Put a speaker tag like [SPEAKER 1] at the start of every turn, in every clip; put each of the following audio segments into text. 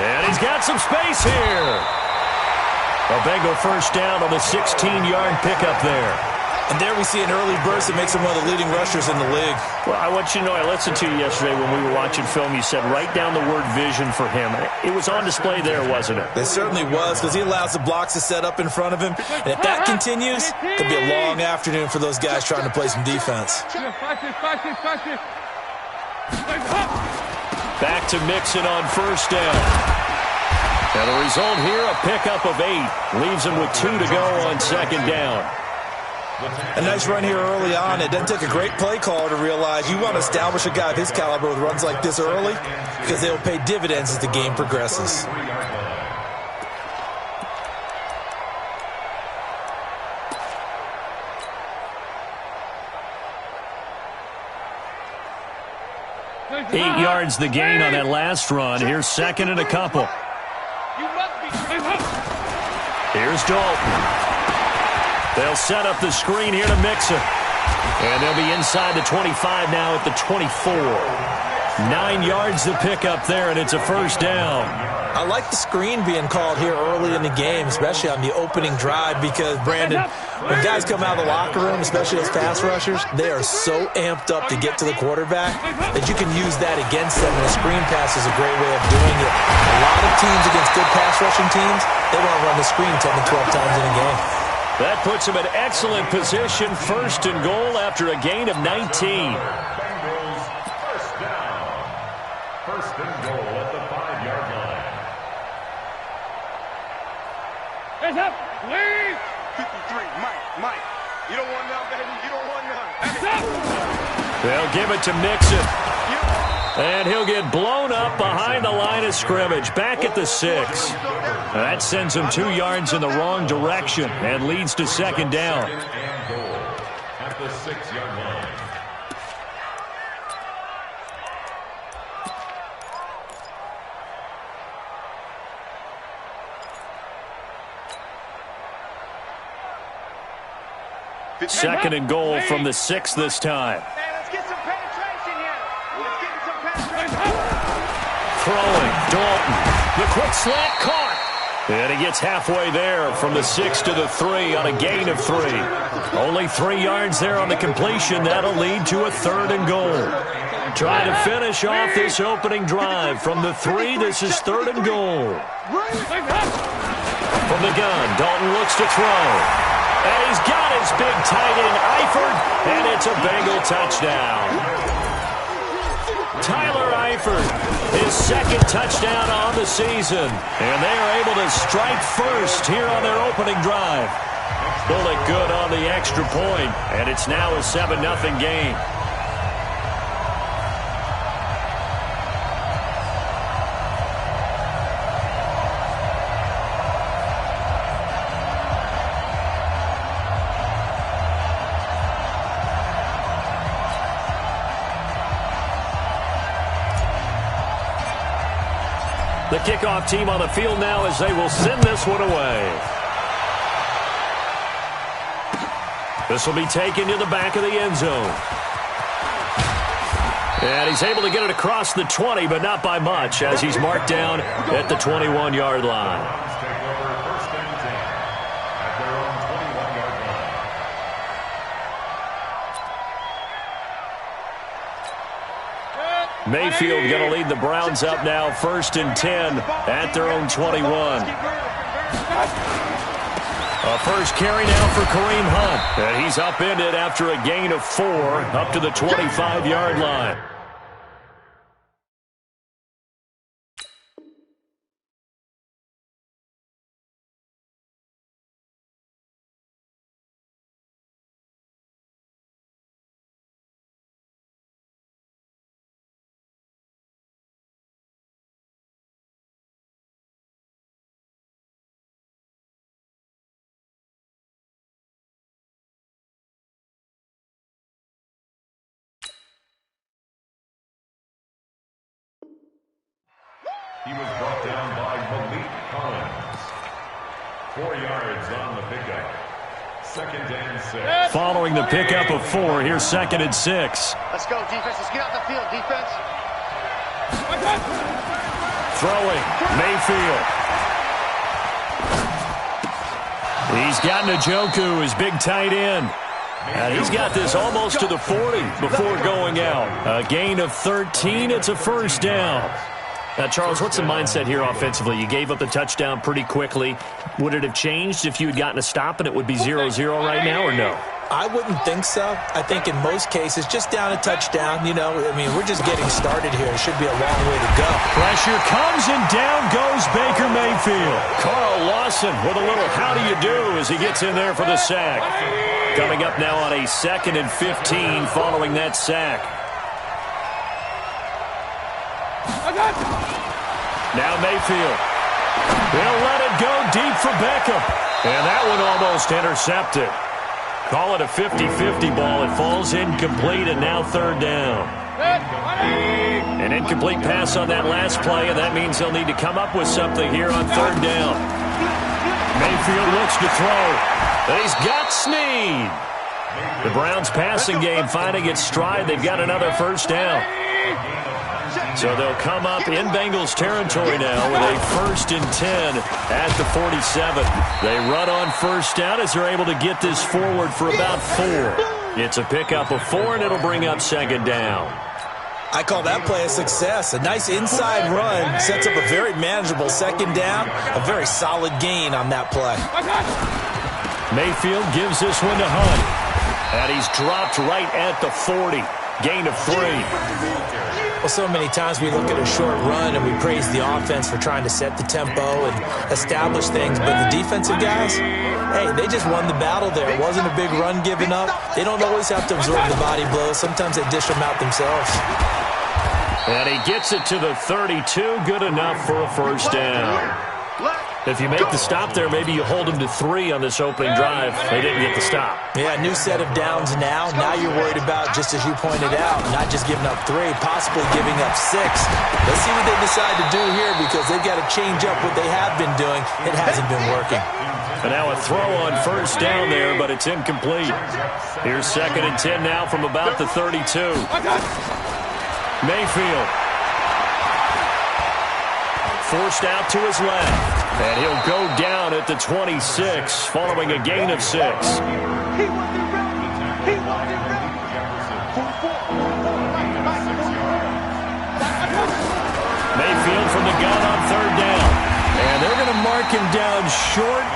[SPEAKER 1] And he's got some space here. A Bengal first down on the 16-yard pickup there.
[SPEAKER 2] And there we see an early burst that makes him one of the leading rushers in the league.
[SPEAKER 1] Well, I want you to know, I listened to you yesterday when we were watching film. You said write down the word vision for him. It was on display there, wasn't it?
[SPEAKER 2] It certainly was, because he allows the blocks to set up in front of him. And if that continues, it could be a long afternoon for those guys trying to play some defense.
[SPEAKER 1] Back to Mixon on first down. And the result here, a pickup of 8. Leaves him with 2 to go on second down.
[SPEAKER 2] A nice run here early on. It doesn't take a great play caller to realize you want to establish a guy of his caliber with runs like this early, because they'll pay dividends as the game progresses.
[SPEAKER 1] Eight yards the gain on that last run. Here's second and a couple. Here's Dalton. They'll set up the screen here to Mixon. And they'll be inside the 25 now at the 24. 9 yards to pick up there, and it's a first down.
[SPEAKER 2] I like the screen being called here early in the game, especially on the opening drive, because, Brandon, when guys come out of the locker room, especially those pass rushers, they are so amped up to get to the quarterback that you can use that against them, and a screen pass is a great way of doing it. A lot of teams against good pass rushing teams, they want to run the screen 10 to 12 times in a game.
[SPEAKER 1] That puts him in excellent position, first and goal after a gain of 19.
[SPEAKER 3] Bengals first down. First and goal at the 5-yard line.
[SPEAKER 4] Hands up, please.
[SPEAKER 5] 53, Mike. You don't want none, baby. You don't want none.
[SPEAKER 4] Hands up.
[SPEAKER 1] They'll give it to Mixon. And he'll get blown up behind the line of scrimmage, back at the 6. That sends him 2 yards in the wrong direction and leads to second down.
[SPEAKER 3] And goal at the 6-yard line.
[SPEAKER 1] Second and goal from the 6 this time. Throwing, Dalton. The quick slant caught. And he gets halfway there from the 6 to the 3 on a gain of 3. Only 3 yards there on the completion. That'll lead to a third and goal. Trying to finish off this opening drive. From the 3, this is third and goal. From the gun, Dalton looks to throw. And he's got his big tight end, Eifert, and it's a Bengal touchdown. Tyler Eifert, his second touchdown on the season. And they are able to strike first here on their opening drive. Pull it good on the extra point, and it's now a 7-0 game. The kickoff team on the field now as they will send this one away. This will be taken to the back of the end zone. And he's able to get it across the 20, but not by much, as he's marked down at the 21-yard line. Mayfield going to lead the Browns up now, 1st and 10 at their own 21. A first carry now for Kareem Hunt. And he's upended after a gain of 4 up to the 25-yard line.
[SPEAKER 3] He was brought down by Malik Collins. 4 yards on the pickup. 2nd and 6.
[SPEAKER 1] Following the pickup of 4, here's 2nd and 6.
[SPEAKER 5] Let's go, defense. Let's get out the field, defense.
[SPEAKER 1] throwing. Mayfield. He's got Njoku, his big tight end. And he's got this almost to the 40 before going out. A gain of 13. It's a first down. Now, Charles, what's the mindset here offensively? You gave up the touchdown pretty quickly. Would it have changed if you had gotten a stop and it would be 0-0 right now, or no?
[SPEAKER 2] I wouldn't think so. I think in most cases, just down a touchdown, you know, I mean, we're just getting started here. It should be a long way to go.
[SPEAKER 1] Pressure comes, and down goes Baker Mayfield. Carl Lawson with a little how do you do as he gets in there for the sack. Coming up now on a 2nd and 15 following that sack. Now Mayfield. They'll let it go deep for Beckham. And that one almost intercepted. Call it a 50-50 ball. It falls incomplete, and now third down. An incomplete pass on that last play, and that means they'll need to come up with something here on third down. Mayfield looks to throw. He's got Snead. The Browns passing game finding its stride. They've got another first down. So they'll come up in Bengals territory now with a 1st and 10 at the 47. They run on first down as they're able to get this forward for about 4. It's a pickup of 4, and it'll bring up 2nd down.
[SPEAKER 2] I call that play a success. A nice inside run sets up a very manageable 2nd down. A very solid gain on that play.
[SPEAKER 1] Mayfield gives this one to Hunt. And he's dropped right at the 40. Gain of 3.
[SPEAKER 2] Well, so many times we look at a short run and we praise the offense for trying to set the tempo and establish things, but the defensive guys, hey, they just won the battle there. It wasn't a big run given up. They don't always have to absorb the body blows. Sometimes they dish them out themselves.
[SPEAKER 1] And he gets it to the 32. Good enough for a first down. If you make the stop there, maybe you hold them to 3 on this opening drive. They didn't get the stop.
[SPEAKER 2] Yeah, new set of downs now. Now you're worried about, just as you pointed out, not just giving up 3, possibly giving up 6. Let's see what they decide to do here, because they've got to change up what they have been doing. It hasn't been working.
[SPEAKER 1] And now a throw on first down there, but it's incomplete. Here's 2nd and 10 now from about the 32. Mayfield. Forced out to his left. And he'll go down at the 26 following a gain of 6.
[SPEAKER 5] He wasn't ready.
[SPEAKER 1] Mayfield from the gun on third down. And they're going to mark him down short,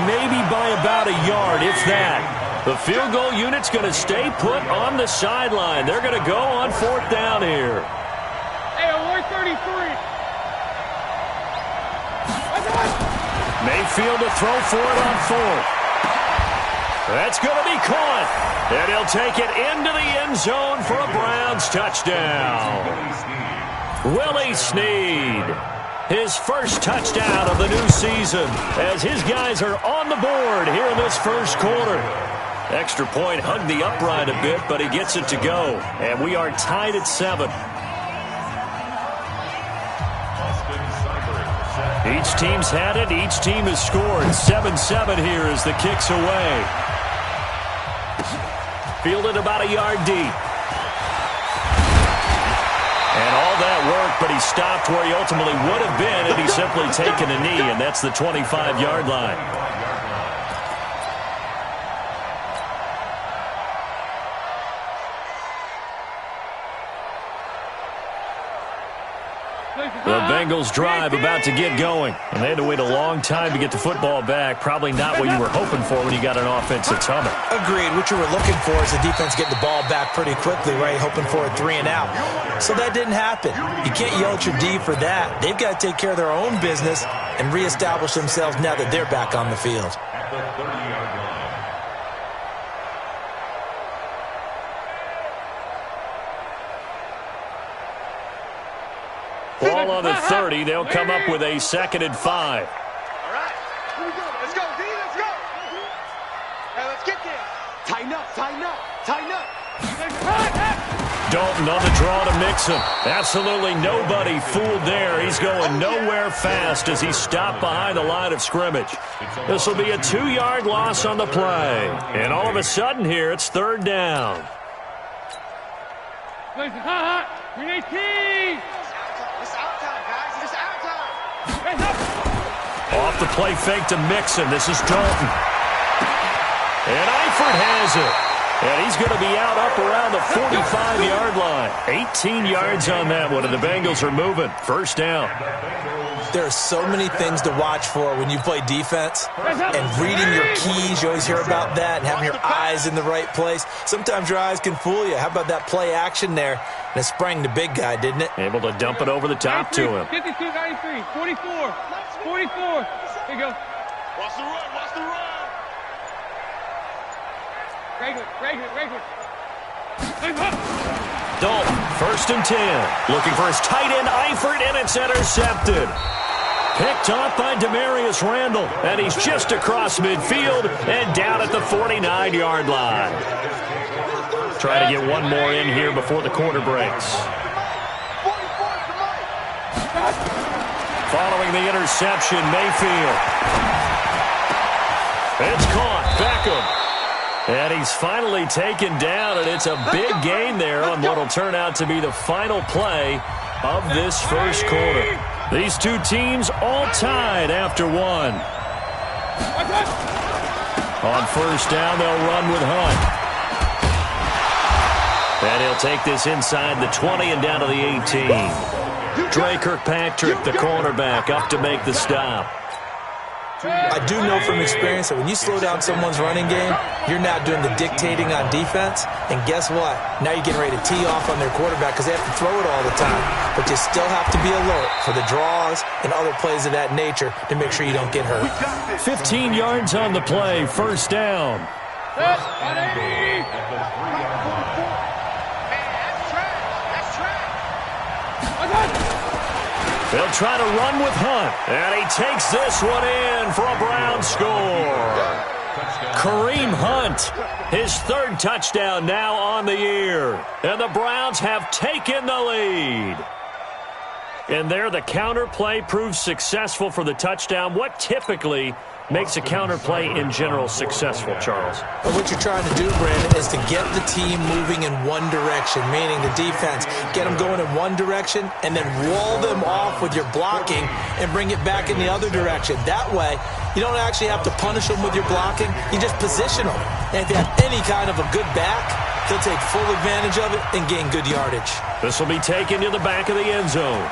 [SPEAKER 1] maybe by about a yard, if that. The field goal unit's going to stay put on the sideline. They're going to go on 4th down here.
[SPEAKER 4] Hey, 133.
[SPEAKER 1] Mayfield to throw for it on 4th. That's going to be caught. And he'll take it into the end zone for a Browns touchdown. Willie Snead. His first touchdown of the new season as his guys are on the board here in this first quarter. Extra point hugged the upright a bit, but he gets it to go. And we are tied at 7. Each team's had it. Each team has scored. 7-7 here as the kick's away. Fielded about a yard deep. And all that work, but he stopped where he ultimately would have been had he simply taken a knee, and that's the 25-yard line. The Bengals drive about to get going, and they had to wait a long time to get the football back. Probably not what you were hoping for when you got an offense that's humming.
[SPEAKER 2] Agreed. What you were looking for is the defense getting the ball back pretty quickly, right? Hoping for a 3 and out. So that didn't happen. You can't yell at your D for that. They've got to take care of their own business and reestablish themselves now that they're back on the field.
[SPEAKER 3] At the 30-yard line.
[SPEAKER 1] Ball on the 30. They'll come up with a 2nd and 5.
[SPEAKER 5] All right. Here we go. Let's go, D. Let's go. Hey, let's get there. Tighten up. Tighten up. Tighten up.
[SPEAKER 1] Dalton on the draw to Mixon. Absolutely nobody fooled there. He's going nowhere fast as he stopped behind the line of scrimmage. This will be a 2-yard loss on the play. And all of a sudden here, it's 3rd down.
[SPEAKER 4] We need T.
[SPEAKER 5] It's out time, guys. It's out time.
[SPEAKER 1] the play fake to Mixon. This is Dalton. And Eifert has it. And he's going to be out up around the 45-yard line. 18 yards on that one, and the Bengals are moving. First down.
[SPEAKER 2] There are so many things to watch for when you play defense. And reading your keys, you always hear about that, and having your eyes in the right place. Sometimes your eyes can fool you. How about that play action there? And it sprang the big guy, didn't it?
[SPEAKER 1] Able to dump it over the top to him.
[SPEAKER 4] 52, 93, 44, 44. Here you go.
[SPEAKER 5] Watch the run, watch the run.
[SPEAKER 4] Regular.
[SPEAKER 1] Dalton, 1st and 10. Looking for his tight end, Eifert, and it's intercepted. Picked off by Demarius Randall, and he's just across midfield and down at the 49-yard line. Try to get one more in here before the quarter breaks. Following the interception, Mayfield. It's caught. Beckham. And he's finally taken down, and it's a big gain there on what will turn out to be the final play of this first quarter. These two teams all tied after one. On first down, they'll run with Hunt. And he'll take this inside the 20 and down to the 18. Dre Kirkpatrick, the cornerback, up to make the stop.
[SPEAKER 2] I do know from experience that when you slow down someone's running game, you're now doing the dictating on defense. And guess what? Now you're getting ready to tee off on their quarterback because they have to throw it all the time. But you still have to be alert for the draws and other plays of that nature to make sure you don't get hurt.
[SPEAKER 1] 15 yards on the play, first down.
[SPEAKER 5] Man, that's trash.
[SPEAKER 1] They'll try to run with Hunt, and he takes this one in for a Brown score. Kareem Hunt, his 3rd touchdown now on the year, and the Browns have taken the lead. And there, the counter play proves successful for the touchdown. What typically makes a counter play in general successful, Charles?
[SPEAKER 2] But what you're trying to do, Brandon, is to get the team moving in one direction, meaning the defense. Get them going in one direction and then wall them off with your blocking and bring it back in the other direction. That way, you don't actually have to punish them with your blocking. You just position them. And if you have any kind of a good back, he'll take full advantage of it and gain good yardage.
[SPEAKER 1] This will be taken to the back of the end zone.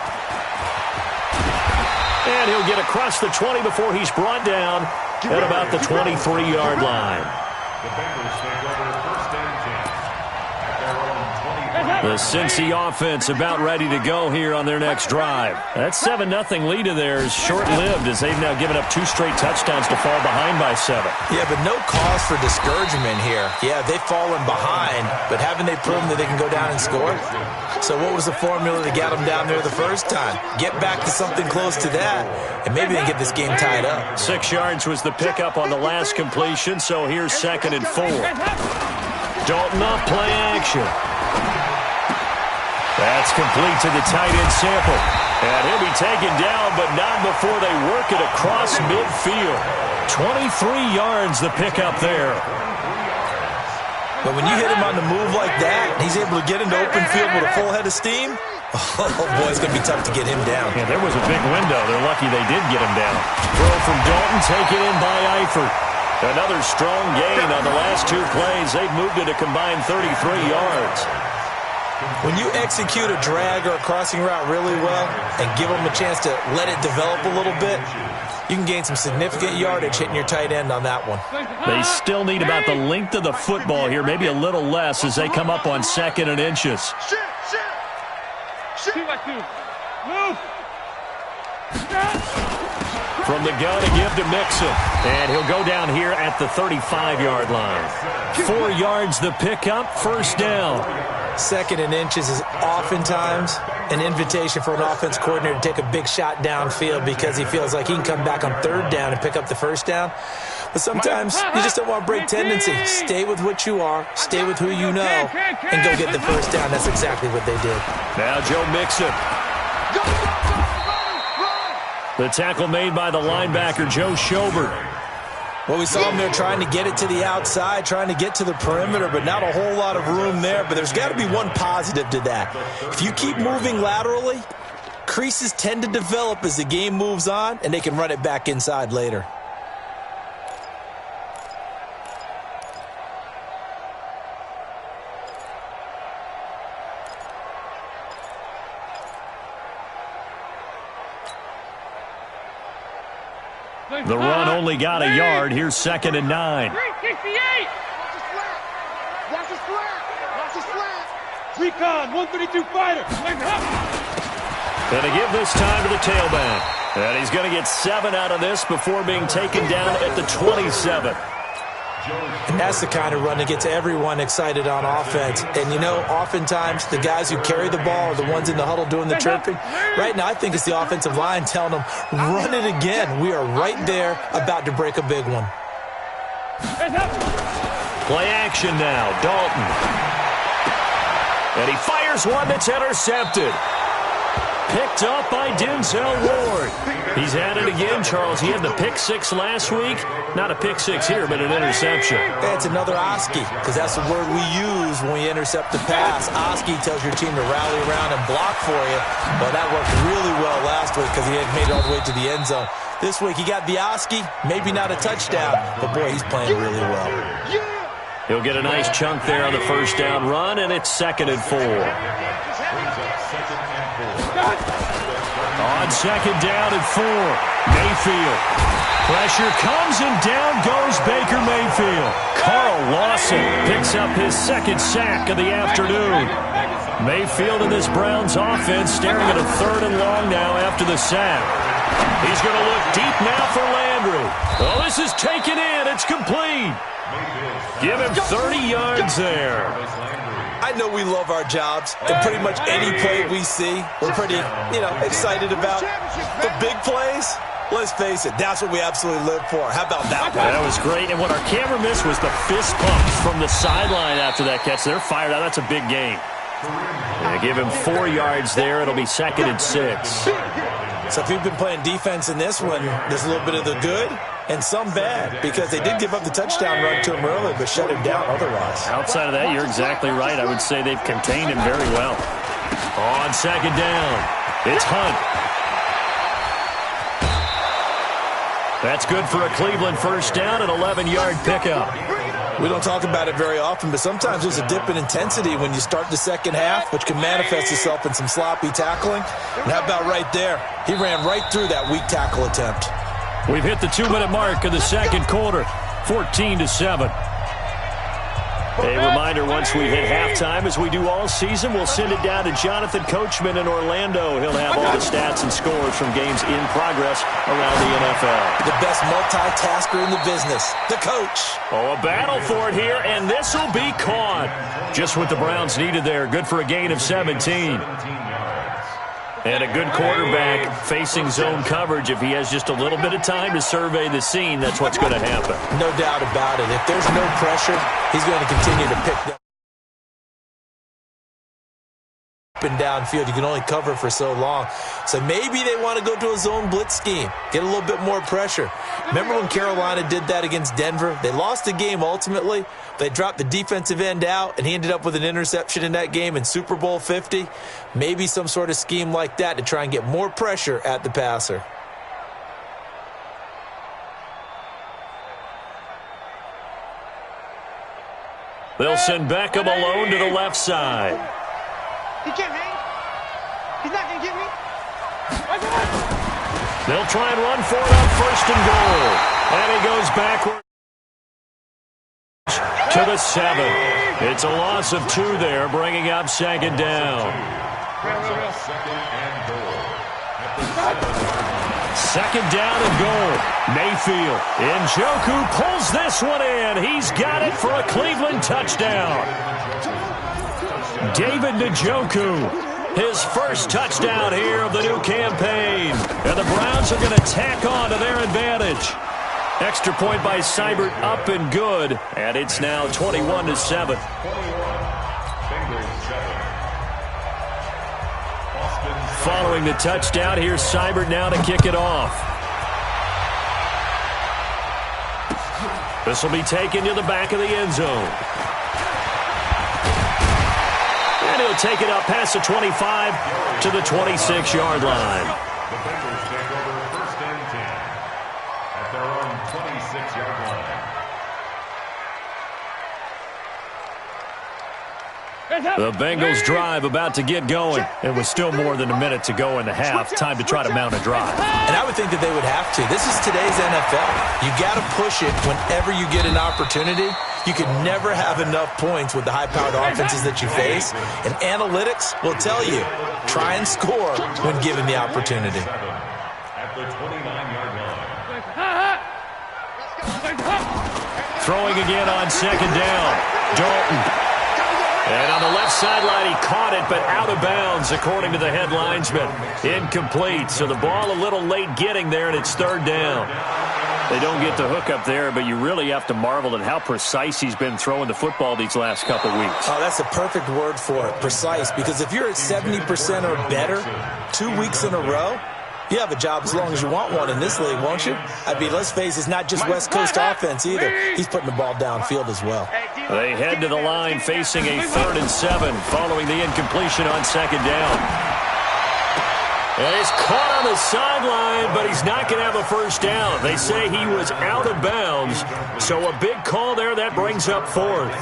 [SPEAKER 1] And he'll get across the 20 before he's brought down at about the 23-yard line.
[SPEAKER 3] The Bengals take over 1st and 10 at their own 20.
[SPEAKER 1] The Cincy offense about ready to go here on their next drive. That 7-0 lead of theirs short-lived as they've now given up 2 straight touchdowns to fall behind by 7.
[SPEAKER 2] Yeah, but no cause for discouragement here. Yeah, they've fallen behind, but haven't they proven that they can go down and score? So what was the formula to get them down there the first time? Get back to something close to that, and maybe they can get this game tied up.
[SPEAKER 1] 6 yards was the pickup on the last completion, so here's 2nd and 4. Dalton off play action. That's complete to the tight end Sample. And he'll be taken down, but not before they work it across midfield. 23 yards the pickup there.
[SPEAKER 2] But when you hit him on the move like that, he's able to get into open field with a full head of steam. Oh, boy, it's going to be tough to get him down.
[SPEAKER 1] Yeah, there was a big window. They're lucky they did get him down. Throw from Dalton, taken in by Eifert. Another strong gain on the last 2 plays. They've moved it a combined 33 yards.
[SPEAKER 2] When you execute a drag or a crossing route really well and give them a chance to let it develop a little bit, you can gain some significant yardage hitting your tight end on that one.
[SPEAKER 1] They still need about the length of the football here, maybe a little less as they come up on 2nd and inches.
[SPEAKER 4] Move.
[SPEAKER 1] From the gun to give to Mixon. And he'll go down here at the 35-yard line. 4 yards the pickup, first down.
[SPEAKER 2] 2nd and inches is oftentimes an invitation for an offense coordinator to take a big shot downfield because he feels like he can come back on 3rd down and pick up the first down. But sometimes you just don't want to break tendency. Stay with what you are, stay with who you know, and go get the first down. That's exactly what they did.
[SPEAKER 1] Now Joe Mixon. The tackle made by the linebacker, Joe Schobert.
[SPEAKER 2] Well, we saw him there trying to get it to the outside, trying to get to the perimeter, but not a whole lot of room there. But there's got to be one positive to that. If you keep moving laterally, creases tend to develop as the game moves on, and they can run it back inside later.
[SPEAKER 1] The run only got a yard. Here's 2nd and 9.
[SPEAKER 4] 368.
[SPEAKER 5] Watch his flat. Watch his flat.
[SPEAKER 4] Recon, 132 fighter.
[SPEAKER 1] Going to give this time to the tailback. And he's going to get 7 out of this before being taken down at the 27.
[SPEAKER 2] And that's the kind of run that gets everyone excited on offense. And, you know, oftentimes the guys who carry the ball are the ones in the huddle doing the chirping. Right now, I think it's the offensive line telling them, run it again. We are right there about to break a big one.
[SPEAKER 1] Play action now. Dalton. And he fires one that's intercepted. Picked up by Denzel Ward. He's at it again, Charles. He had the pick 6 last week. Not a pick 6 here, but an interception.
[SPEAKER 2] That's another Oski, because that's the word we use when we intercept the pass. Oski tells your team to rally around and block for you. Well, that worked really well last week because he had made it all the way to the end zone. This week he got the Oski, maybe not a touchdown, but boy, he's playing really well.
[SPEAKER 1] He'll get a nice chunk there on the first down run, and it's 2nd and 4. On 2nd down and 4, Mayfield. Pressure comes and down goes Baker Mayfield. Carl Lawson picks up his 2nd sack of the afternoon. Mayfield in this Browns offense staring at a 3rd and long now after the sack. He's going to look deep now for Landry. Oh, this is taken in. It's complete. Give him 30 yards there.
[SPEAKER 2] I know we love our jobs, and pretty much any play we see, we're pretty, excited about. The big plays, let's face it, that's what we absolutely live for. How about that one?
[SPEAKER 1] That was great, and what our camera missed was the fist pumps from the sideline after that catch. They're fired out. That's a big game. They give him 4 yards there. It'll be 2nd and 6.
[SPEAKER 2] So if you've been playing defense in this one, there's a little bit of the good and some bad, because they did give up the touchdown run to him early, but shut him down otherwise.
[SPEAKER 1] Outside of that, you're exactly right. I would say they've contained him very well. On 2nd down, it's Hunt. That's good for a Cleveland first down, an 11-yard pickup.
[SPEAKER 2] We don't talk about it very often, but sometimes there's a dip in intensity when you start the second half, which can manifest itself in some sloppy tackling. And how about right there? He ran right through that weak tackle attempt.
[SPEAKER 1] We've hit the 2-minute mark of the second quarter, 14-7. A reminder, once we hit halftime, as we do all season, we'll send it down to Jonathan Coachman in Orlando. He'll have all the stats and scores from games in progress around the NFL.
[SPEAKER 2] The best multitasker in the business, the coach.
[SPEAKER 1] Oh, a battle for it here, and this will be caught. Just what the Browns needed there. Good for a gain of 17. And a good quarterback facing zone coverage. If he has just a little bit of time to survey the scene, that's what's going to happen.
[SPEAKER 2] No doubt about it. If there's no pressure, he's going to continue to pick them up and downfield. You can only cover for so long. So maybe they want to go to a zone blitz scheme, get a little bit more pressure. Remember when Carolina did that against Denver? They lost the game ultimately. They dropped the defensive end out, and he ended up with an interception in that game in Super Bowl 50. Maybe some sort of scheme like that to try and get more pressure at the passer.
[SPEAKER 1] They'll send Beckham alone to the left side.
[SPEAKER 5] He can't hang. He's not going to get me.
[SPEAKER 1] They'll try and run for it on 1st and goal. And he goes backward to the 7. It's a loss of 2 there, bringing up 2nd down. 2nd down and goal. Mayfield. Njoku pulls this one in. He's got it for a Cleveland touchdown. David Njoku. His first touchdown here of the new campaign. And the Browns are going to tack on to their advantage. Extra point by Seibert, up and good. And it's now 21-7. Following the touchdown, here's Seibert now to kick it off. This will be taken to the back of the end zone. And he'll take it up past the 25 to the 26-yard line.
[SPEAKER 3] The Bengals take over 1st and 10 at their own 26-yard line.
[SPEAKER 1] The Bengals drive about to get going. It was still more than a minute to go in the half. Time to try to mount a drive.
[SPEAKER 2] And I would think that they would have to. This is today's NFL. You got to push it whenever you get an opportunity. You can never have enough points with the high-powered offenses that you face. And analytics will tell you, try and score when given the opportunity.
[SPEAKER 3] At the 29-yard line.
[SPEAKER 1] Throwing again on 2nd down. Dalton. And on the left sideline, he caught it, but out of bounds, according to the head linesman. Incomplete. So the ball a little late getting there, and it's 3rd down. They don't get the hook up there, but you really have to marvel at how precise he's been throwing the football these last couple weeks.
[SPEAKER 2] Oh, that's a perfect word for it, precise, because if you're at 70% or better 2 weeks in a row, you have a job as long as you want one in this league, won't you? I mean, let's face it, it's not just West Coast offense either. He's putting the ball downfield as well.
[SPEAKER 1] They head to the line facing a 3rd and 7 following the incompletion on 2nd down. And he's caught on the sideline, but he's not going to have a first down. They say he was out of bounds, so a big call there that brings up 4th.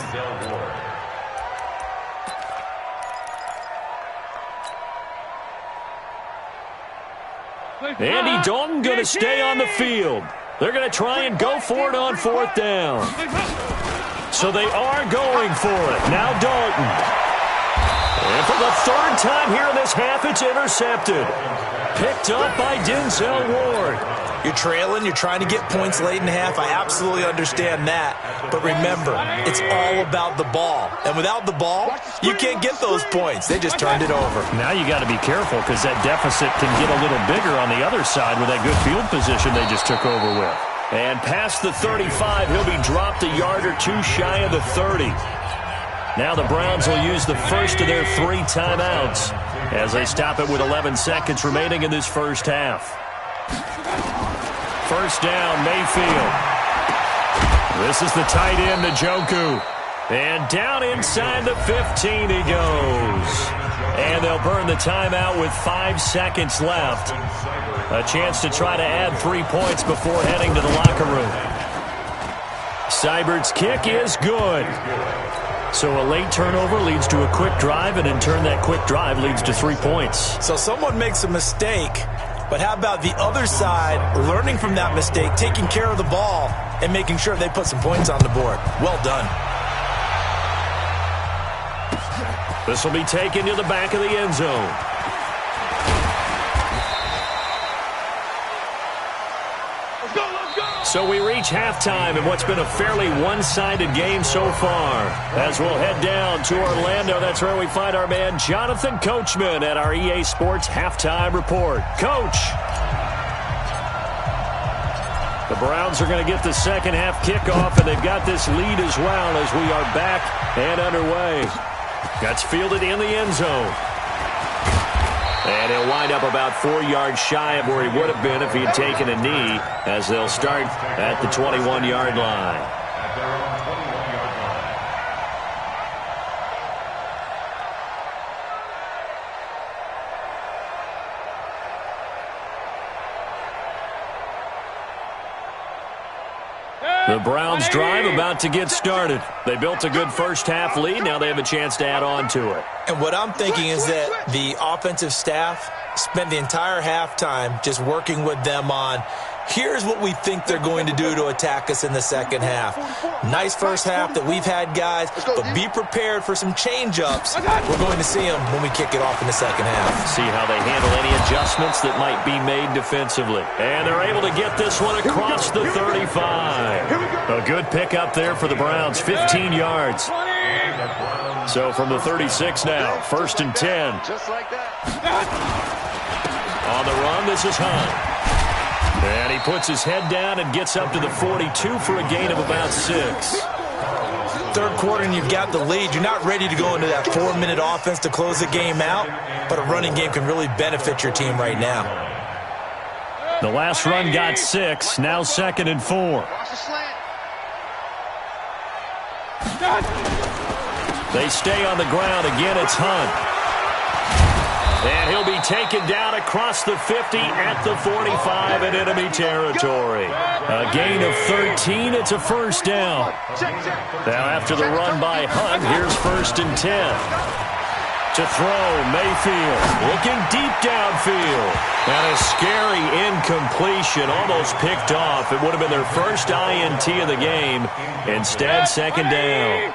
[SPEAKER 1] Andy Dalton going to stay on the field. They're going to try and go for it on 4th down. So they are going for it. Now Dalton. And for the 3rd time here in this half, it's intercepted. Picked up by Denzel Ward.
[SPEAKER 2] You're trailing, you're trying to get points late in the half. I absolutely understand that. But remember, it's all about the ball. And without the ball, you can't get those points. They just turned it over.
[SPEAKER 1] Now you got to be careful because that deficit can get a little bigger on the other side with that good field position they just took over with. And past the 35, he'll be dropped a yard or two shy of the 30. Now the Browns will use the first of their 3 timeouts as they stop it with 11 seconds remaining in this first half. 1st down, Mayfield. This is the tight end, Njoku. And down inside the 15 he goes. And they'll burn the timeout with 5 seconds left. A chance to try to add 3 points before heading to the locker room. Seibert's kick is good. So a late turnover leads to a quick drive, and in turn that quick drive leads to 3 points.
[SPEAKER 2] So someone makes a mistake, but how about the other side learning from that mistake, taking care of the ball, and making sure they put some points on the board? Well done.
[SPEAKER 1] This will be taken to the back of the end zone. So we reach halftime in what's been a fairly one-sided game so far. As we'll head down to Orlando, that's where we find our man Jonathan Coachman at our EA Sports Halftime Report. Coach! The Browns are going to get the second half kickoff, and they've got this lead as well as we are back and underway. That's fielded in the end zone. And he'll wind up about 4 yards shy of where he would have been if he had taken a knee, as they'll start at the 21-yard line.
[SPEAKER 3] At their own 21-yard line.
[SPEAKER 1] The Browns drive about to get started. They built a good first half lead. Now they have a chance to add on to it.
[SPEAKER 2] And what I'm thinking is that the offensive staff spent the entire halftime just working with them on, here's what we think they're going to do to attack us in the second half. Nice first half that we've had, guys, but be prepared for some change-ups. We're going to see them when we kick it off in the second half.
[SPEAKER 1] See how they handle any adjustments that might be made defensively. And they're able to get this one across the 35. A good pickup there for the Browns, 15 yards. So from the 36 now, 1st and 10.
[SPEAKER 5] Just like that.
[SPEAKER 1] On the run, this is Hunt. And he puts his head down and gets up to the 42 for a gain of about 6.
[SPEAKER 2] Third quarter and you've got the lead. You're not ready to go into that 4-minute offense to close the game out, but a running game can really benefit your team right now.
[SPEAKER 1] The last run got 6, now 2nd and 4.
[SPEAKER 5] Watch the slant.
[SPEAKER 1] They stay on the ground. Again, it's Hunt. And he'll be taken down across the 50 at the 45 in enemy territory. A gain of 13. It's a first down. Now after the run by Hunt, here's 1st and 10. To throw, Mayfield looking deep downfield. And a scary incompletion, almost picked off. It would have been their first INT of the game. Instead, 2nd down.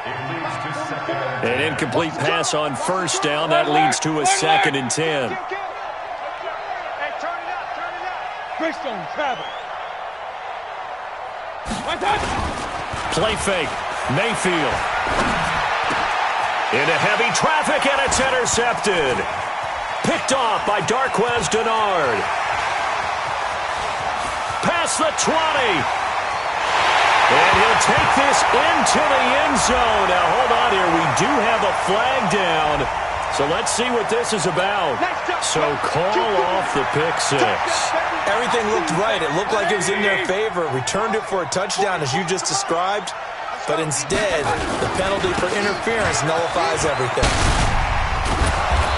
[SPEAKER 1] An incomplete pass on 1st down. That leads to a 2nd and 10.
[SPEAKER 4] Hey, turn it up. Greystone, travel.
[SPEAKER 1] Play fake, Mayfield. Into heavy traffic, and it's intercepted. Picked off by Darquez Denard. Past the 20. And he'll take this into the end zone. Now, hold on here. We do have a flag down. So let's see what this is about. So call off the pick 6.
[SPEAKER 2] Everything looked right. It looked like it was in their favor. Returned it for a touchdown, as you just described. But instead, the penalty for interference nullifies everything.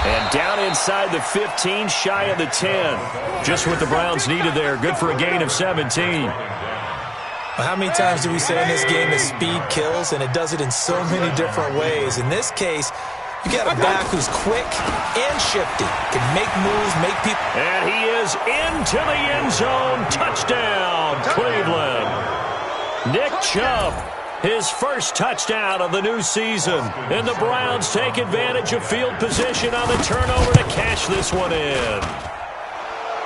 [SPEAKER 1] And down inside the 15, shy of the 10. Just what the Browns needed there. Good for a gain of 17.
[SPEAKER 2] Well, how many times do we say in this game that speed kills? And it does it in so many different ways. In this case, you got a back who's quick and shifty. Can make moves, make people.
[SPEAKER 1] And he is into the end zone. Touchdown, Cleveland. Nick Chubb. His first touchdown of the new season. And the Browns take advantage of field position on the turnover to cash this one in.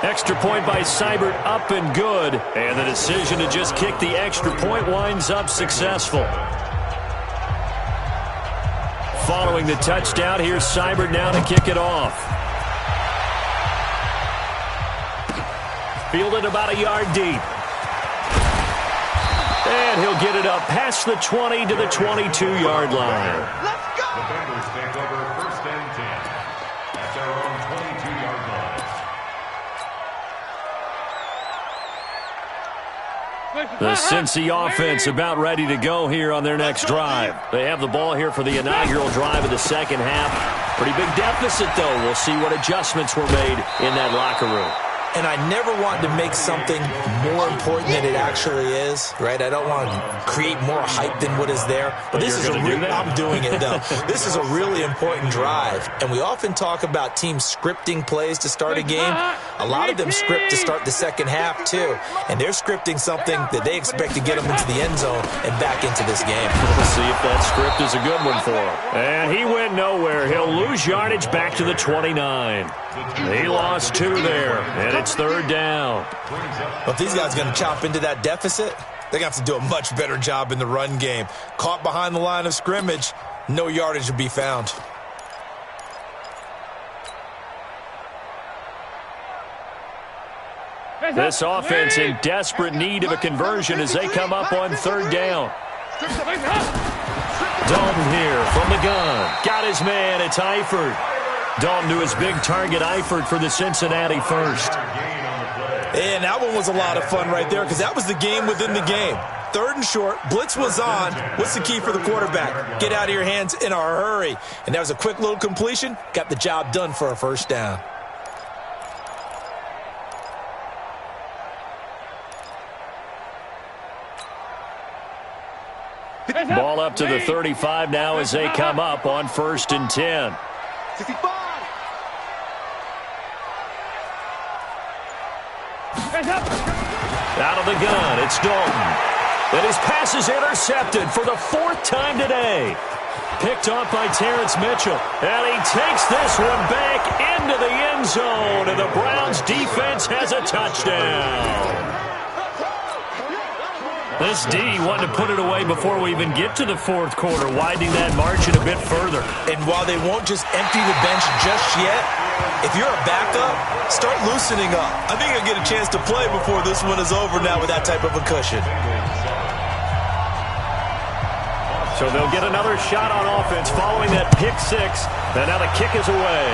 [SPEAKER 1] Extra point by Seibert, up and good. And the decision to just kick the extra point winds up successful. Following the touchdown, here's Seibert now to kick it off. Fielded about a yard deep. And he'll get it up past the 20 to the 22-yard line.
[SPEAKER 3] Let's go! The Bengals take over 1st and 10 at their own 22-yard line.
[SPEAKER 1] The Cincy offense about ready to go here on their next drive. They have the ball here for the inaugural drive of the second half. Pretty big deficit, though. We'll see what adjustments were made in that locker room.
[SPEAKER 2] And I never want to make something more important than it actually is, right? I don't want to create more hype than what is there. But this is I'm doing it, though. This is a really important drive. And we often talk about teams scripting plays to start a game. A lot of them script to start the second half, too. And they're scripting something that they expect to get them into the end zone and back into this game.
[SPEAKER 1] Let's see if that script is a good one for him. And he went nowhere. He'll lose yardage back to the 29. He lost 2 there, and it's 3rd down.
[SPEAKER 2] Well, if these guys are going to chop into that deficit, they're going to have to do a much better job in the run game. Caught behind the line of scrimmage, no yardage will be found.
[SPEAKER 1] This offense in desperate need of a conversion as they come up on 3rd down. Dalton here from the gun. Got his man. It's Eifert. Dalton to his big target, Eifert, for the Cincinnati first.
[SPEAKER 2] And that one was a lot of fun right there because that was the game within the game. 3rd and short, blitz was on. What's the key for the quarterback? Get out of your hands in a hurry. And that was a quick little completion. Got the job done for a first down.
[SPEAKER 1] Ball up to the 35 now as they come up on 1st and 10.
[SPEAKER 5] 65.
[SPEAKER 1] Out of the gun, it's Dalton. And his pass is intercepted for the 4th time today. Picked off by Terrence Mitchell. And he takes this one back into the end zone. And the Browns defense has a touchdown. This D wanted to put it away before we even get to the 4th quarter, widening that margin a bit further.
[SPEAKER 2] And while they won't just empty the bench just yet, if you're a backup, start loosening up. I think you'll get a chance to play before this one is over now with that type of a cushion.
[SPEAKER 1] So they'll get another shot on offense following that pick 6. And now the kick is away.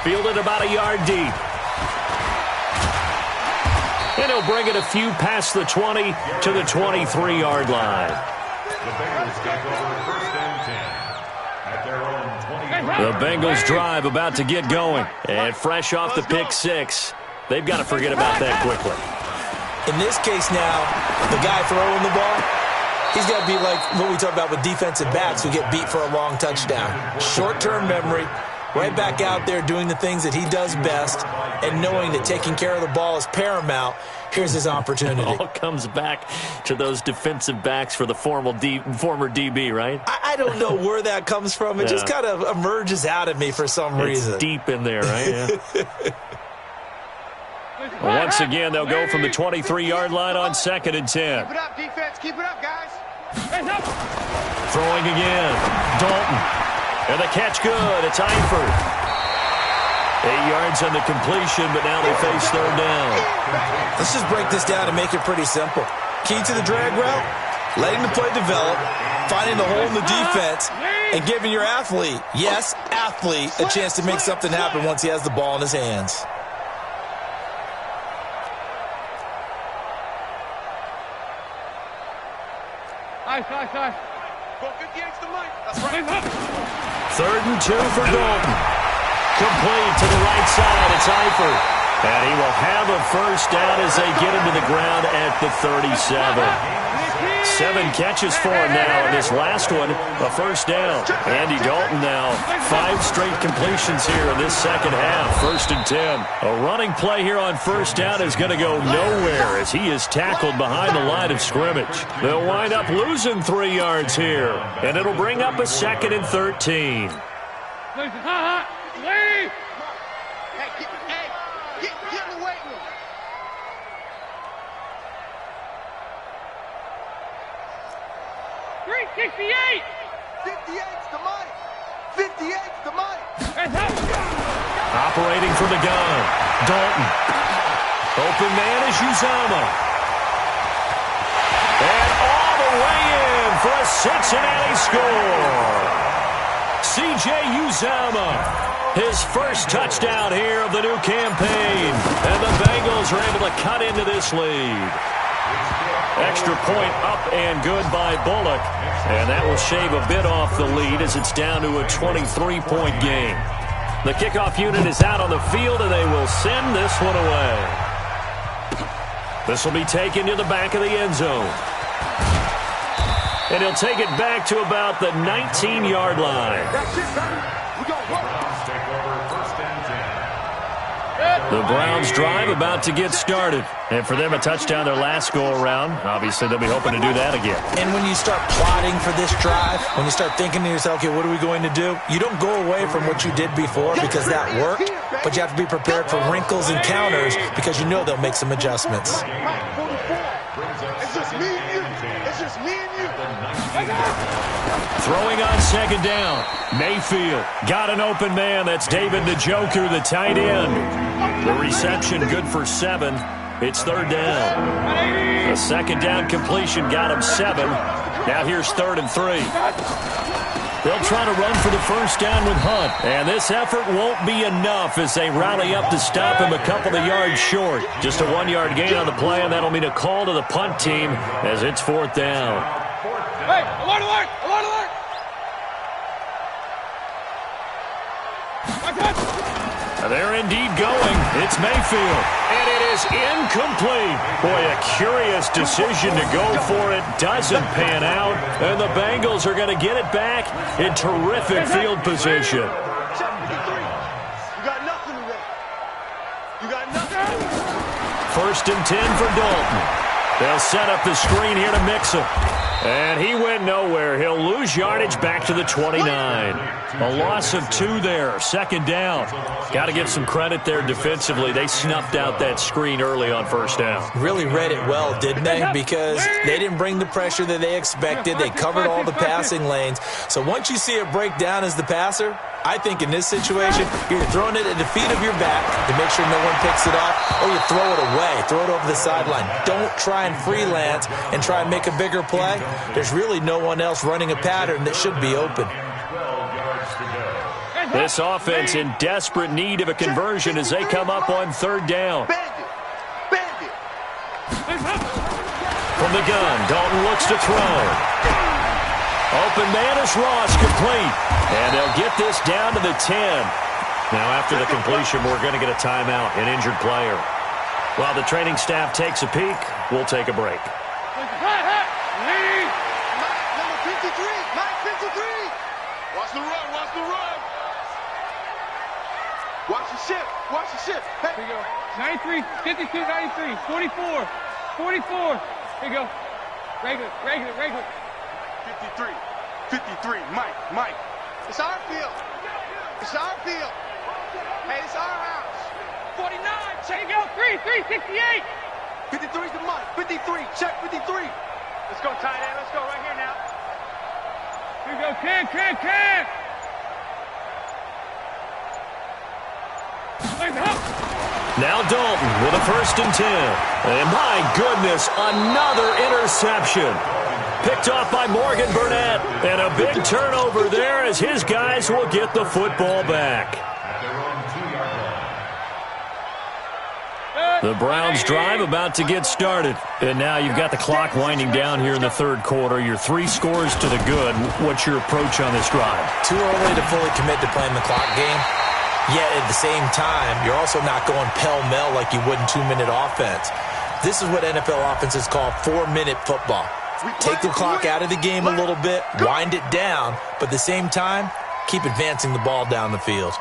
[SPEAKER 1] Fielded about a yard deep. And he'll bring it a few past the 20 to the 23-yard line.
[SPEAKER 3] The Bengals take over 1st and 10 at their own 20.
[SPEAKER 1] The Bengals drive about to get going. And fresh off the pick six, they've got to forget about that quickly.
[SPEAKER 2] In this case now, the guy throwing the ball, he's got to be like what we talk about with defensive backs who get beat for a long touchdown. Short-term memory, right back out there doing the things that he does best, and knowing that taking care of the ball is paramount. Here's his opportunity.
[SPEAKER 1] It all comes back to those defensive backs for the former DB, right?
[SPEAKER 2] I don't know where that comes from. It just kind of emerges out of me for some reason.
[SPEAKER 1] It's deep in there, right? Yeah. Once again, they'll go from the 23-yard line on 2nd and 10.
[SPEAKER 5] Keep it up, defense. Keep it up, guys.
[SPEAKER 1] Throwing again. Dalton. And the catch good. It's Eifert. 8 yards on the completion, but now they face 3rd down.
[SPEAKER 2] Let's just break this down and make it pretty simple. Key to the drag route, letting the play develop, finding the hole in the defense, and giving your athlete, yes, athlete, a chance to make something happen once he has the ball in his hands.
[SPEAKER 4] Nice.
[SPEAKER 5] Go 58's the mic. That's right.
[SPEAKER 1] 3rd and 2 for Dalton. Complete to the right side. It's Eifert. And he will have a first down as they get him to the ground at the 37. 7 catches for him now, and this last one, a first down. Andy Dalton now, 5 straight completions here in this second half. 1st and 10. A running play here on first down is going to go nowhere as he is tackled behind the line of scrimmage. They'll wind up losing 3 yards here, and it'll bring up a 2nd and 13.
[SPEAKER 4] Leave!
[SPEAKER 5] Get in the weight room.
[SPEAKER 4] Three, 68!
[SPEAKER 5] 58's the mic. 58's the mic.
[SPEAKER 1] Operating from the gun, Dalton. Open man is Uzama. And all the way in for a Cincinnati score. C.J. Uzama. His first touchdown here of the new campaign. And the Bengals are able to cut into this lead. Extra point up and good by Bullock. And that will shave a bit off the lead as it's down to a 23-point game. The kickoff unit is out on the field, and they will send this one away. This will be taken to the back of the end zone. And he'll take it back to about the 19-yard line.
[SPEAKER 5] That's it, baby. We gon' work.
[SPEAKER 3] Take over 1st and 10.
[SPEAKER 1] The Browns drive about to get started. And for them, a touchdown their last go-around. Obviously, they'll be hoping to do that again.
[SPEAKER 2] And when you start plotting for this drive, when you start thinking to yourself, okay, what are we going to do? You don't go away from what you did before because that worked, but you have to be prepared for wrinkles and counters because you know they'll make some adjustments.
[SPEAKER 5] It's just me and you. It's just me and you.
[SPEAKER 1] Throwing on 2nd down. Mayfield got an open man. That's David Njoku, the tight end. The reception good for 7. It's 3rd down. The 2nd down completion got him 7. Now here's 3rd and 3. They'll try to run for the first down with Hunt. And this effort won't be enough as they rally up to stop him a couple of yards short. Just a 1-yard gain on the play, and that'll mean a call to the punt team as it's 4th down.
[SPEAKER 4] Hey, alert, alert, alert, alert!
[SPEAKER 1] They're indeed going. It's Mayfield. And it is incomplete. Boy, a curious decision to go for it. Doesn't pan out. And the Bengals are going to get it back in terrific field position.
[SPEAKER 5] 73. You got nothing today. You got nothing.
[SPEAKER 1] 1st and 10 for Dalton. They'll set up the screen here to mix him. And he went nowhere. He'll lose yardage back to the 29. A loss of 2 there. 2nd down. Got to give some credit there defensively. They snuffed out that screen early on 1st down.
[SPEAKER 2] Really read it well, didn't they? Because they didn't bring the pressure that they expected. They covered all the passing lanes. So once you see it break down as the passer, I think in this situation, you're throwing it at the feet of your back to make sure no one picks it off, or you throw it away, throw it over the sideline. Don't try and freelance and try and make a bigger play. There's really no one else running a pattern that should be open.
[SPEAKER 1] This offense in desperate need of a conversion as they come up on 3rd down.
[SPEAKER 5] Bandit.
[SPEAKER 1] From the gun, Dalton looks to throw. Open man is Ross, complete. And they'll get this down to the 10. Now, after the completion, we're going to get a timeout, an injured player. While the training staff takes a peek, we'll take a break.
[SPEAKER 5] Number 53, Mike 53. Watch the run, watch the run. Watch the ship, watch the ship. Hey.
[SPEAKER 4] Here you go. 93, 52, 93, 44, 44. Here you go. Regular.
[SPEAKER 5] 53, 53, Mike. It's our field. It's our field. Hey, it's our house.
[SPEAKER 4] 49, check it out. 368.
[SPEAKER 5] 53's the Mike. 53, check 53. Let's go, tight end. Let's go right here now.
[SPEAKER 4] Here you go. 10.
[SPEAKER 1] Now Dalton with a 1st and 10. And my goodness, another interception. Picked off by Morgan Burnett. And a big turnover there as his guys will get the football back. The Browns drive about to get started. And now you've got the clock winding down here in the 3rd quarter. Your 3 scores to the good. What's your approach on this drive?
[SPEAKER 2] Too early to fully commit to playing the clock game. Yet at the same time, you're also not going pell-mell like you would in 2-minute offense. This is what NFL offenses call 4-minute football. Take the clock out of the game a little bit, wind it down, but at the same time, keep advancing the ball down the field.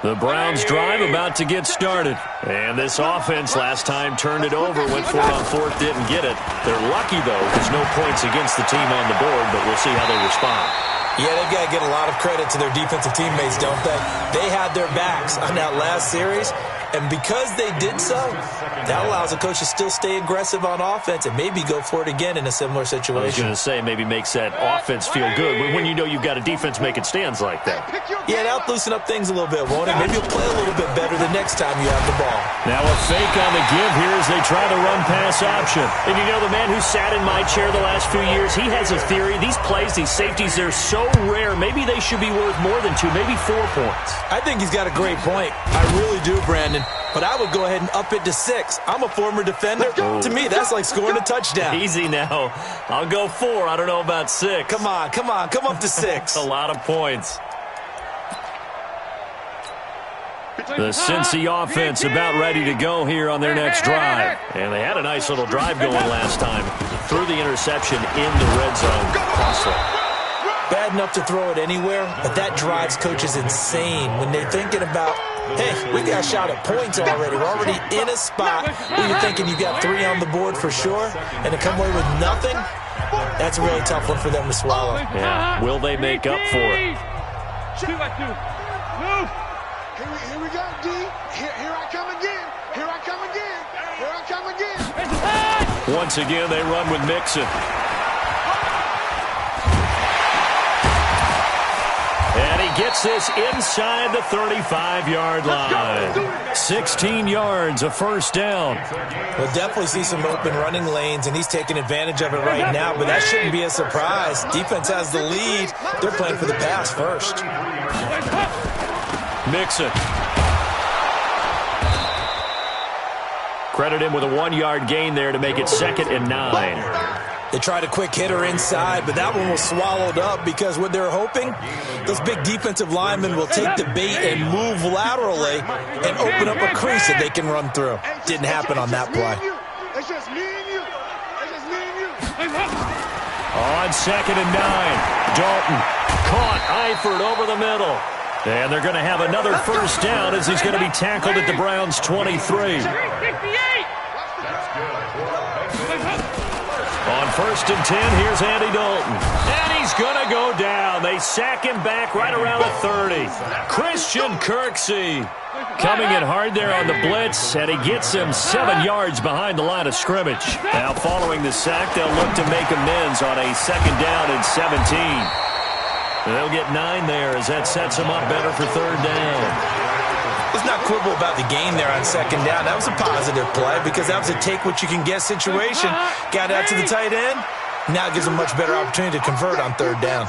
[SPEAKER 1] The Browns drive about to get started. And this offense last time turned it over, went for it on 4th, didn't get it. They're lucky, though. There's no points against the team on the board, but we'll see how they respond.
[SPEAKER 2] Yeah, they've got to get a lot of credit to their defensive teammates, don't they? They had their backs on that last series, and because they did so, that allows a coach to still stay aggressive on offense and maybe go for it again in a similar situation.
[SPEAKER 1] I was going to say, maybe makes that offense feel good when you know you've got a defense making stands like that.
[SPEAKER 2] Yeah, that'll loosen up things a little bit, won't it? Maybe you'll play a little bit better the next time you have the ball.
[SPEAKER 1] Now a fake on the give here as they try the run-pass option. And you know, the man who sat in my chair the last few years, he has a theory. These plays, these safeties, they're so rare. Maybe they should be worth more than 2, maybe 4 points.
[SPEAKER 2] I think he's got a great point. I really do, Brandon. But I would go ahead and up it to 6. I'm a former defender. To me, that's like scoring a touchdown.
[SPEAKER 1] Easy now. I'll go 4. I don't know about 6.
[SPEAKER 2] Come on. Come up to 6.
[SPEAKER 1] A lot of points. The Cincy offense about ready to go here on their next drive. And they had a nice little drive going last time. Threw the interception in the red zone. Costly.
[SPEAKER 2] Bad enough to throw it anywhere, but that drives coaches insane when they're thinking about, hey, we got a shot at points already. We're already in a spot where you're thinking you got 3 on the board for sure, and to come away with nothing, that's a really tough one for them to swallow.
[SPEAKER 1] Yeah. Will they make up for it?
[SPEAKER 4] 2 by 2. Move.
[SPEAKER 5] Here we go, D. Here I come again. Here I come again. Here I come again.
[SPEAKER 1] Once again, they run with Mixon. And he gets this inside the 35-yard line. 16 yards, a 1st down.
[SPEAKER 2] We'll definitely see some open running lanes, and he's taking advantage of it right now, but that shouldn't be a surprise. Defense has the lead. They're playing for the pass first.
[SPEAKER 1] Mixon. Credit him with a 1-yard gain there to make it 2nd and 9.
[SPEAKER 2] They tried a quick hitter inside, but that one was swallowed up because what they're hoping, those big defensive linemen will take the bait and move laterally and open up a crease that they can run through. Didn't happen on that play.
[SPEAKER 5] It's just me and you. It's just me and you.
[SPEAKER 1] On 2nd and 9. Dalton caught Eifert over the middle. And they're going to have another 1st down as he's going to be tackled at the Browns' 23. On 1st and 10, here's Andy Dalton. And he's going to go down. They sack him back right around the 30. Christian Kirksey coming in hard there on the blitz, and he gets him 7 yards behind the line of scrimmage. Now following the sack, they'll look to make amends on a 2nd down and 17. They'll get 9 there as that sets them up better for 3rd down.
[SPEAKER 2] Let's not quibble about the gain there on 2nd down. That was a positive play because that was a take-what-you-can-get situation. Got out to the tight end, Now it gives them much better opportunity to convert on third down.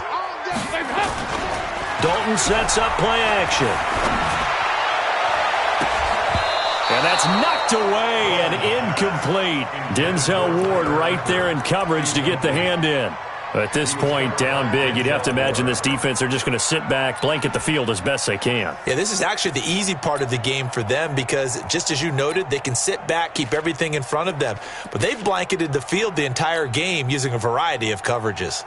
[SPEAKER 1] Dalton sets up play action. And that's knocked away and incomplete. Denzel Ward right there in coverage to get the hand in. At this point, down big, you'd have to imagine this defense are just going to sit back, blanket the field as best they can.
[SPEAKER 2] Yeah, this is actually the easy part of the game for them because, just as you noted, they can sit back, keep everything in front of them. But they've blanketed the field the entire game using a variety of coverages.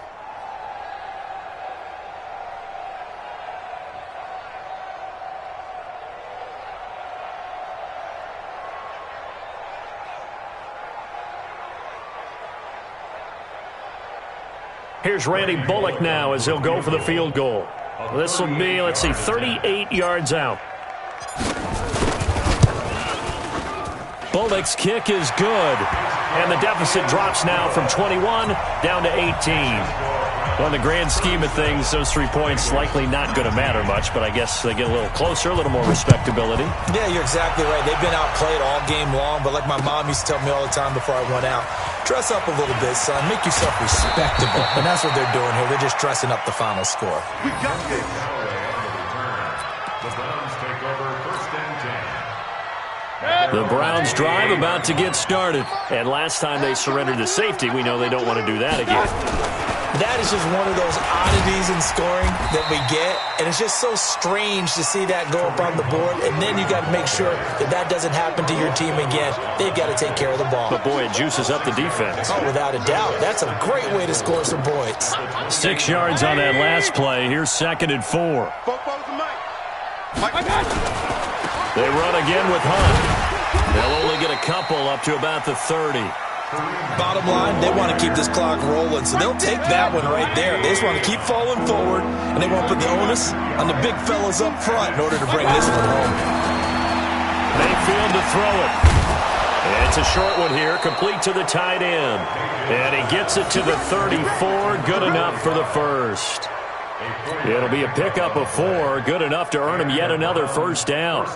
[SPEAKER 1] Here's Randy Bullock now as he'll go for the field goal. This will be, 38 yards out. Bullock's kick is good. And the deficit drops now from 21 down to 18. Well, in the grand scheme of things, those 3 points likely not going to matter much, but I guess they get a little closer, a little more respectability.
[SPEAKER 2] Yeah, you're exactly right. They've been outplayed all game long, but like my mom used to tell me all the time before I went out, dress up a little bit, son. Make yourself respectable. And that's what they're doing here. They're just dressing up the final score.
[SPEAKER 5] We got this.
[SPEAKER 3] The Browns take over first and 10.
[SPEAKER 1] The Browns drive about to get started. And last time they surrendered to safety, we know they don't want to do that again.
[SPEAKER 2] That is just one of those oddities in scoring that we get, and it's just so strange to see that go up on the board, and then you got to make sure that that doesn't happen to your team again. They've got to take care of the ball.
[SPEAKER 1] But, boy, it juices up the defense.
[SPEAKER 2] Oh, without a doubt. That's a great way to score some points.
[SPEAKER 1] 6 yards on that last play. Here's 2nd and 4. They run again with Hunt. They'll only get a couple up to about the 30.
[SPEAKER 2] Bottom line, they want to keep this clock rolling, so they'll take that one right there. They just want to keep falling forward, and they want to put the onus on the big fellas up front in order to bring this one home.
[SPEAKER 1] Mayfield to throw it. It's a short one here, complete to the tight end. And he gets it to the 34, good enough for the first. It'll be a pickup of 4, good enough to earn him yet another first down.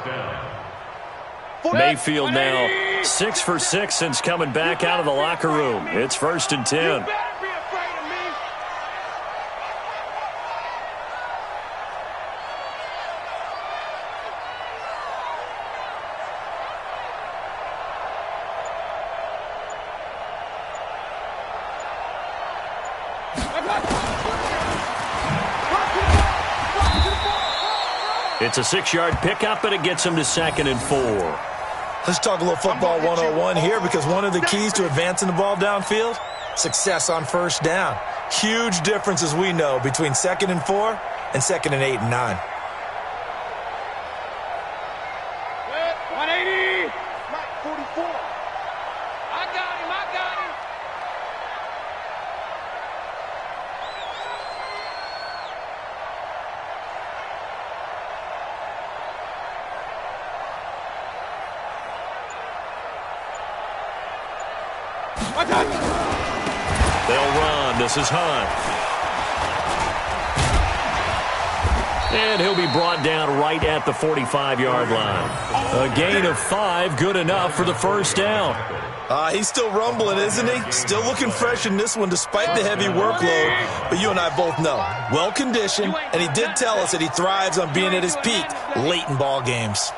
[SPEAKER 1] Mayfield now 6 for 6 since coming back out of the locker room. It's 1st and 10. It's a 6-yard pickup, and it gets him to 2nd and 4.
[SPEAKER 2] Let's talk a little football 101 here, because one of the keys to advancing the ball downfield, success on first down. Huge difference, as we know, between 2nd and 4 and 2nd and 8 and 9.
[SPEAKER 4] 180.
[SPEAKER 5] Mike, 44.
[SPEAKER 4] I got him.
[SPEAKER 1] They'll run. This is Hunt. And he'll be brought down right at the 45-yard line. A gain of 5, good enough for the first down.
[SPEAKER 2] He's still rumbling, isn't he? Still looking fresh in this one despite the heavy workload. But you and I both know, well-conditioned, and he did tell us that he thrives on being at his peak late in ball games.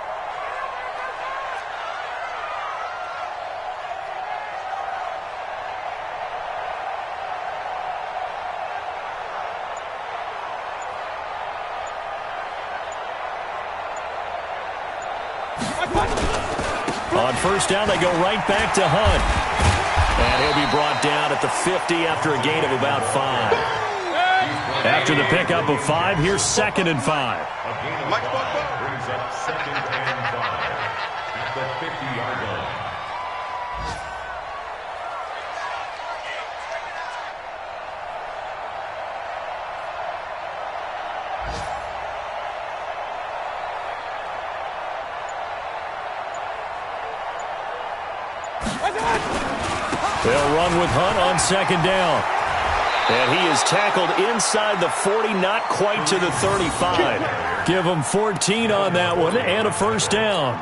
[SPEAKER 1] On first down, they go right back to Hunt. And he'll be brought down at the 50 after a gain of about 5. After the pickup of 5, here's 2nd and 5.
[SPEAKER 3] Brings up 2nd and 5 at the 50-yard line.
[SPEAKER 1] They'll run with Hunt on 2nd down. And he is tackled inside the 40, not quite to the 35. Give him 14 on that one and a first down.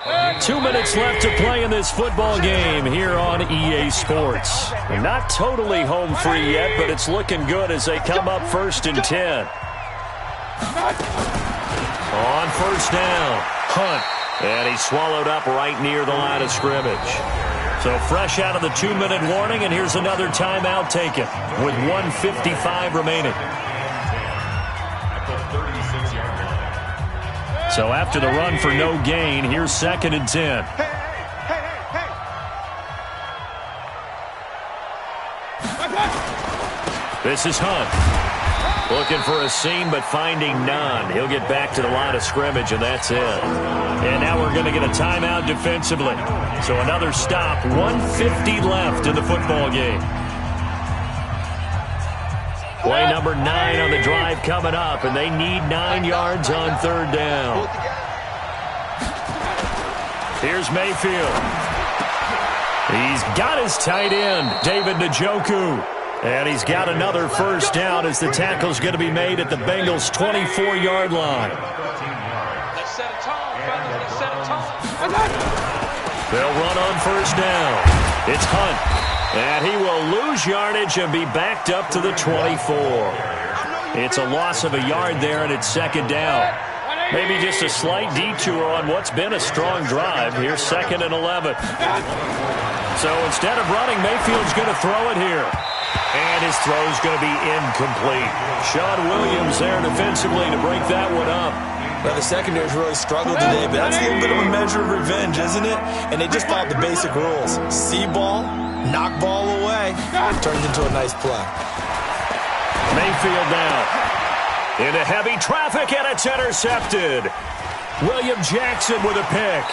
[SPEAKER 1] 2 minutes left to play in this football game here on EA Sports. Not totally home free yet, but it's looking good as they come up 1st and 10. On 1st down, Hunt. And he's swallowed up right near the line of scrimmage. So fresh out of the 2-minute warning, and here's another timeout taken with 1:55 remaining. So after the run for no gain, here's 2nd and 10. This is Hunt. Looking for a seam, but finding none. He'll get back to the line of scrimmage, and that's it. And now we're going to get a timeout defensively. So another stop, 1:50 left in the football game. Play number 9 on the drive coming up, and they need 9 yards on 3rd down. Here's Mayfield. He's got his tight end, David Njoku. And he's got another 1st down as the tackle's going to be made at the Bengals' 24-yard line.
[SPEAKER 5] Let's set a tone, fellas. Let's set a tone.
[SPEAKER 1] They'll run on 1st down. It's Hunt. And he will lose yardage and be backed up to the 24. It's a loss of a yard there, and it's 2nd down. Maybe just a slight detour on what's been a strong drive. Here's 2nd and 11. So instead of running, Mayfield's going to throw it here. And his throw's going to be incomplete. Sean Williams there defensively to break that one up.
[SPEAKER 2] Well, the secondary's really struggled today, but that's a little bit of a measure of revenge, isn't it? And they just followed the basic rules. See ball, knock ball away. Turns into a nice play.
[SPEAKER 1] Mayfield now into heavy traffic, and it's intercepted. William Jackson with a pick.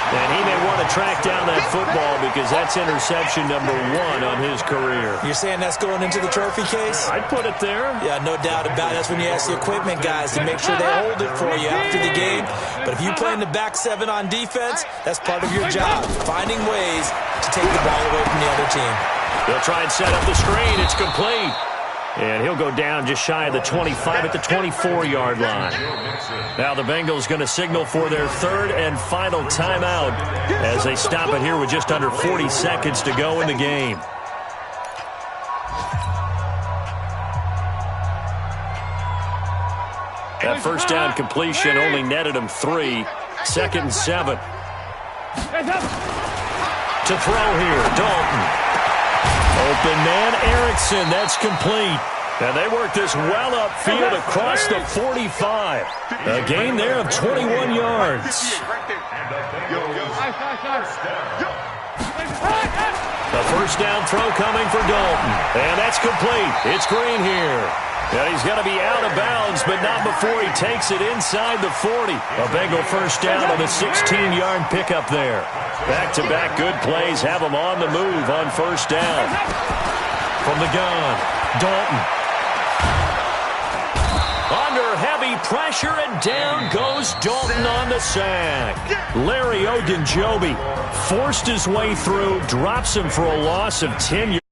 [SPEAKER 1] And he may want to track down that football because that's interception number 1 on his career.
[SPEAKER 2] You're saying that's going into the trophy case?
[SPEAKER 1] I'd put it there.
[SPEAKER 2] Yeah, no doubt about it. That's when you ask the equipment guys to make sure they hold it for you after the game. But if you play in the back 7 on defense, that's part of your job, finding ways to take the ball away from the other team.
[SPEAKER 1] They'll try and set up the screen. It's complete. And he'll go down just shy of the 25 at the 24-yard line. Now the Bengals going to signal for their 3rd and final timeout as they stop it here with just under 40 seconds to go in the game. That 1st down completion only netted him 3. 2nd and 7. To throw here, Dalton. Open man, Erickson. That's complete. And they work this well upfield across the 45. A gain there of 21 yards. The 1st down throw coming for Dalton. And that's complete. It's Green here. And he's going to be out of bounds, but not before he takes it inside the 40. A Bengal 1st down on the 16-yard pickup there. Back-to-back good plays have him on the move on 1st down. From the gun, Dalton. Under heavy pressure, and down goes Dalton on the sack. Larry Ogunjobi forced his way through, drops him for a loss of 10 yards.